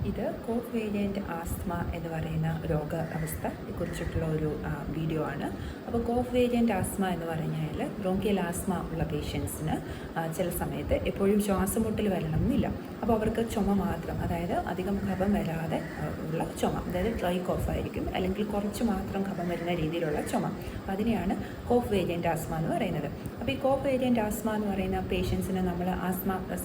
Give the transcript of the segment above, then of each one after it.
ഇത് കോഫ് variant asthma എന്ന് പറയുന്ന രോഗാവസ്ഥയെക്കുറിച്ചിട്ടുള്ള ഒരു വീഡിയോ ആണ്. അപ്പോൾ കോഫ് വേരിയൻ്റ് ആസ്മ എന്ന് പറഞ്ഞാൽ ബ്രോങ്കിയൽ ആസ്മ ഉള്ള പേഷ്യൻസിന് ചില സമയത്ത് എപ്പോഴും ശ്വാസമുട്ടൽ വരണമെന്നില്ല. അപ്പോൾ അവർക്ക് ചുമ മാത്രം, അതായത് അധികം കഫം വരാതെ ഉള്ള ചുമ, അതായത് ഡ്രൈ കോഫ് ആയിരിക്കും, അല്ലെങ്കിൽ കുറച്ച് മാത്രം കഫം വരുന്ന രീതിയിലുള്ള ചുമ. അപ്പോൾ അതിനെയാണ് കോഫ് വേരിയൻ്റ് ആസ്മ എന്ന് പറയുന്നത്. അപ്പോൾ ഈ കോഫ് വേരിയൻ്റ് ആസ്മ എന്ന് പറയുന്ന പേഷ്യൻസിന്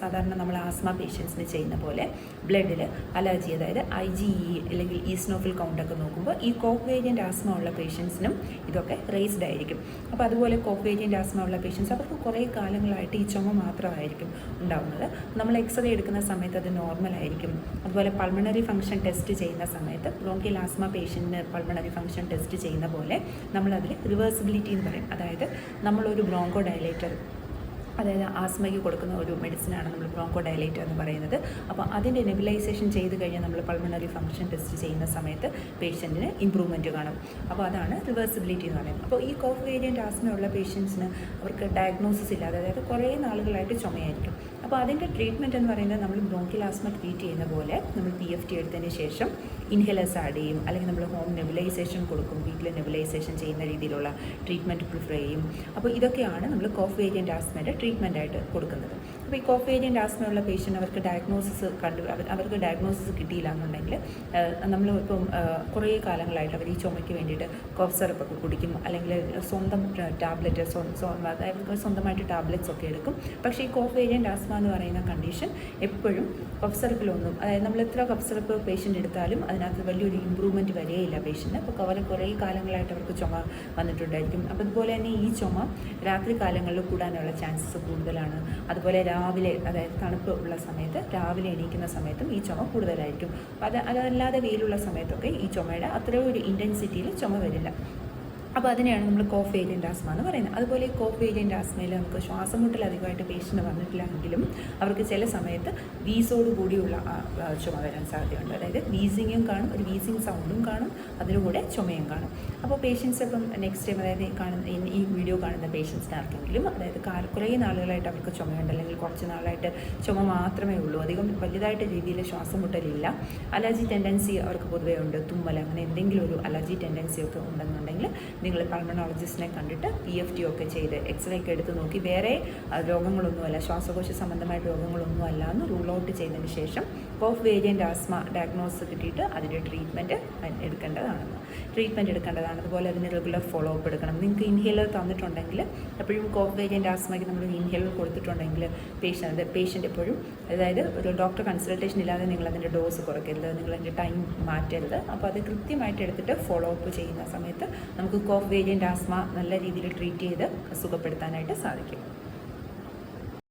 സാധാരണ നമ്മൾ ആസ്മ പേഷ്യൻസിന് ചെയ്യുന്ന പോലെ ബ്ലഡിൽ അലർജി, അതായത് IgE അല്ലെങ്കിൽ ഈസ്നോഫിൽ കൗണ്ടൊക്കെ നോക്കുമ്പോൾ ഈ കോഫ് വേരിയൻ്റ് ആസ്മ ഉള്ള പേഷ്യൻസിനും ഇതൊക്കെ റേസ്ഡ് ആയിരിക്കും. അപ്പോൾ അതുപോലെ കോഫ് വേരിയൻ്റ് ആസ്മ ഉള്ള പേഷ്യൻസ് അവർക്ക് കുറേ കാലങ്ങളായിട്ട് ഈ ചുമ മാത്രമായിരിക്കും ഉണ്ടാകുന്നത്. നമ്മൾ എക്സ്റേ എടുക്കുന്ന സമയത്ത് അത് നോർമലായിരിക്കും. അതുപോലെ പൾമണറി ഫംഗ്ഷൻ ടെസ്റ്റ് ചെയ്യുന്ന സമയത്ത് ബ്രോങ്കിയൽ ആസ്മ പേഷ്യൻറ്റിന് പൾമണറി ഫംഗ്ഷൻ ടെസ്റ്റ് ചെയ്യുന്ന പോലെ നമ്മളതിൽ റിവേഴ്സിബിലിറ്റി എന്ന് പറയും. അതായത് നമ്മളൊരു ബ്രോങ്കോ ഡയലേറ്റർ, അതായത് ആസ്മയ്ക്ക് കൊടുക്കുന്ന ഒരു മെഡിസിനാണ് നമ്മൾ ബ്രോങ്കോ ഡയലേറ്റർ എന്ന് പറയുന്നത്. അപ്പോൾ അതിൻ്റെ നെബുലൈസേഷൻ ചെയ്ത് കഴിഞ്ഞാൽ നമ്മൾ പൾമണറി ഫംഗ്ഷൻ ടെസ്റ്റ് ചെയ്യുന്ന സമയത്ത് പേഷ്യൻറ്റിന് ഇമ്പ്രൂവ്മെൻറ്റ് കാണും. അപ്പോൾ അതാണ് റിവേഴ്സിബിലിറ്റി എന്ന് പറയുന്നത്. അപ്പോൾ ഈ കോഫ് വേരിയൻ്റ് ആസ്മയുള്ള പേഷ്യൻസിന് അവർക്ക് ഡയഗ്നോസിസ് ഇല്ലാതെ, അതായത് കുറേ നാളുകളായിട്ട് ചുമയായിരിക്കും. അപ്പോൾ അതിൻ്റെ ട്രീറ്റ്മെൻറ്റ് എന്ന് പറയുന്നത് നമ്മൾ ബ്രോങ്കിയൽ ആസ്മ ട്രീറ്റ് ചെയ്യുന്ന പോലെ നമ്മൾ PFT എടുത്തതിന് ശേഷം ഇൻഹേലേഴ്സ് ആഡ് ചെയ്യും, അല്ലെങ്കിൽ നമ്മൾ ഹോം നെബുലൈസേഷൻ കൊടുക്കും, വീട്ടിൽ നെബുലൈസേഷൻ ചെയ്യുന്ന രീതിയിലുള്ള ട്രീറ്റ്മെൻറ്റ് പ്രിഫർ ചെയ്യും. അപ്പോൾ ഇതൊക്കെയാണ് നമ്മൾ കോഫ് വേരിയൻ്റ് ആസ്മയുടെ ട്രീറ്റ്മെൻറ്റായിട്ട് കൊടുക്കുന്നത്. അപ്പോൾ ഈ കോഫ് വേരിയൻ്റ് ആസ്മയുള്ള പേഷ്യൻ്റ് അവർക്ക് ഡയഗ്നോസിസ് കിട്ടിയില്ല എന്നുണ്ടെങ്കിൽ നമ്മൾ ഇപ്പം കുറേ കാലങ്ങളായിട്ട് അവർ ഈ ചുമയ്ക്ക് വേണ്ടിയിട്ട് കോഫ് സിറപ്പൊക്കെ കുടിക്കും, അല്ലെങ്കിൽ സ്വന്തം ടാബ്ലറ്റ് സ്വന്തമായിട്ട് ടാബ്ലറ്റ്സ് ഒക്കെ എടുക്കും. പക്ഷേ ഈ കോഫ് വേരിയൻ്റ് ആസ്മ എന്ന് പറയുന്ന കണ്ടീഷൻ എപ്പോഴും കഫ് സിറപ്പിലൊന്നും, അതായത് നമ്മൾ എത്ര കഫ് സിറപ്പ് പേഷ്യൻ്റ് എടുത്താലും അതിനകത്ത് വലിയൊരു ഇമ്പ്രൂവ്മെൻറ്റ് വരികയില്ല പേഷ്യൻ്റ്. അപ്പോൾ അവർ കുറേ കാലങ്ങളായിട്ട് അവർക്ക് ചുമ വന്നിട്ടുണ്ടായിരിക്കും. അപ്പോൾ അതുപോലെ തന്നെ ഈ ചുമ രാത്രി കാലങ്ങളിൽ കൂടാനുള്ള ചാൻസസ് കൂടുതലാണ്. അതുപോലെ രാവിലെ, അതായത് തണുപ്പ് ഉള്ള സമയത്ത് രാവിലെ എണീക്കുന്ന സമയത്തും ഈ ചുമ കൂടുതലായിരിക്കും. അതല്ലാതെ വെയിലുള്ള സമയത്തൊക്കെ ഈ ചുമയുടെ അത്രയും ഒരു ഇൻറ്റൻസിറ്റിയിൽ ചുമ വരില്ല. അപ്പോൾ അതിനെയാണ് നമ്മൾ കോഫ് വേരിയൻ്റ് ആസ്മ എന്ന് പറയുന്നത്. അതുപോലെ ഈ കോഫ് വേരിയൻ്റ് ആസ്മയിൽ നമുക്ക് ശ്വാസമുട്ടൽ അധികമായിട്ട് പേഷ്യൻ്റ് വന്നിട്ടില്ലെങ്കിലും അവർക്ക് ചില സമയത്ത് വീസോട് കൂടിയുള്ള ചുമ വരാൻ സാധ്യതയുണ്ട്. അതായത് വീസിങ്ങും കാണും, ഒരു വീസിങ് സൗണ്ടും കാണും, അതിലൂടെ ചുമയും കാണും. അപ്പോൾ പേഷ്യൻസ് ഇപ്പം നെക്സ്റ്റ് ടൈം, അതായത് ഈ വീഡിയോ കാണുന്ന പേഷ്യൻസിന് ആർക്കെങ്കിലും, അതായത് കുറേ നാളുകളായിട്ട് അവർക്ക് ചുമയുണ്ട്, അല്ലെങ്കിൽ കുറച്ച് നാളായിട്ട് ചുമ മാത്രമേ ഉള്ളൂ, അധികം വലുതായിട്ട് രീതിയിൽ ശ്വാസമുട്ടലില്ല, അലർജി ടെൻഡൻസി അവർക്ക് പൊതുവേ ഉണ്ട്, തുമ്മൽ, അങ്ങനെ എന്തെങ്കിലും ഒരു അലർജി ടെൻഡൻസി ഒക്കെ ഉണ്ടെന്നുണ്ടെങ്കിൽ നിങ്ങൾ പൾമണോളജിസ്റ്റിനെ കണ്ടിട്ട് PFT ഒക്കെ ചെയ്ത് എക്സ്റേ ഒക്കെ എടുത്ത് നോക്കി വേറെ രോഗങ്ങളൊന്നുമല്ല, ശ്വാസകോശ സംബന്ധമായ രോഗങ്ങളൊന്നും അല്ല എന്ന് റൂൾ ഔട്ട് ചെയ്തതിന് ശേഷം കോഫ് വേരിയൻ്റ് ആസ്മ ഡയഗ്നോസ് കിട്ടിയിട്ട് അതിൻ്റെ ട്രീറ്റ്മെൻറ്റ് എടുക്കേണ്ടതാണ്. അതുപോലെ അതിന് റെഗുലർ ഫോളോ അപ്പ് എടുക്കണം. നിങ്ങൾക്ക് ഇൻഹേലർ തന്നിട്ടുണ്ടെങ്കിൽ എപ്പോഴും കോഫ് വേരിയൻ്റ് ആസ്മയ്ക്ക് നമ്മൾ ഇൻഹേലർ കൊടുത്തിട്ടുണ്ടെങ്കിൽ പേഷ്യൻ്റ് എപ്പോഴും, അതായത് ഒരു ഡോക്ടർ കൺസൾട്ടേഷൻ ഇല്ലാതെ നിങ്ങൾ അതിൻ്റെ ഡോസ് കുറയ്ക്കരുത്, നിങ്ങൾ അതിൻ്റെ ടൈം മാറ്റരുത്. അപ്പോൾ അത് കൃത്യമായിട്ട് എടുത്തിട്ട് ഫോളോ അപ്പ് ചെയ്യുന്ന സമയത്ത് നമുക്ക് കോഫ് വേരിയൻ്റ് ആസ്മ നല്ല രീതിയിൽ ട്രീറ്റ് ചെയ്ത് സുഖപ്പെടുത്താനായിട്ട് സാധിക്കും.